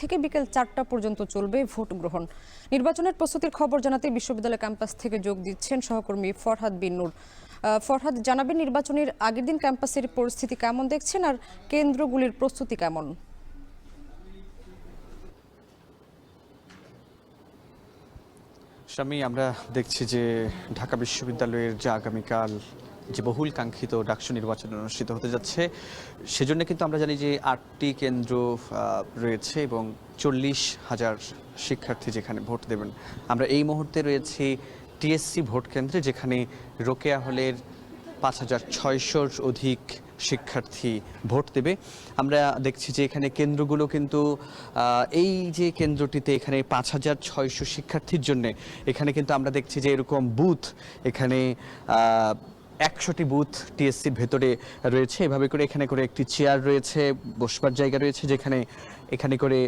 থেকে বিকেল 4টা পর্যন্ত চলবে ভোট গ্রহণ। নির্বাচনের প্রস্তুতির খবর জানাতে বিশ্ববিদ্যালয় ক্যাম্পাস থেকে যোগ দিচ্ছেন সহকর্মী ফরহাদ বিন নূর। ফরহাদ, জানাবেন নির্বাচনের আগের দিন ক্যাম্পাসের পরিস্থিতি কেমন দেখছেন আর কেন্দ্রগুলির প্রস্তুতি কেমন? স্বামী, আমরা দেখছি যে ঢাকা বিশ্ববিদ্যালয়ের যে আগামীকাল যে বহুল কাঙ্ক্ষিত ডাকসু নির্বাচন অনুষ্ঠিত হতে যাচ্ছে, সেজন্য কিন্তু আমরা জানি যে 8টি কেন্দ্র রয়েছে এবং 40,000 শিক্ষার্থী যেখানে ভোট দেবেন। আমরা এই মুহূর্তে রয়েছি টিএসসি ভোট কেন্দ্রে, যেখানে রোকেয়া হলের 5,600-র অধিক শিক্ষার্থী ভোট দেবে। আমরা দেখছি যে এখানে কেন্দ্রগুলো কিন্তু এই যে কেন্দ্রটিতে এখানে 5,600 শিক্ষার্থীর জন্য এখানে কিন্তু আমরা দেখছি যে এরকম বুথ এখানে 100টি বুথ টিএসসির ভেতরে রয়েছে। এভাবে করে এখানে করে একটি চেয়ার রয়েছে, বসবার জায়গা রয়েছে, যেখানে এখানে করে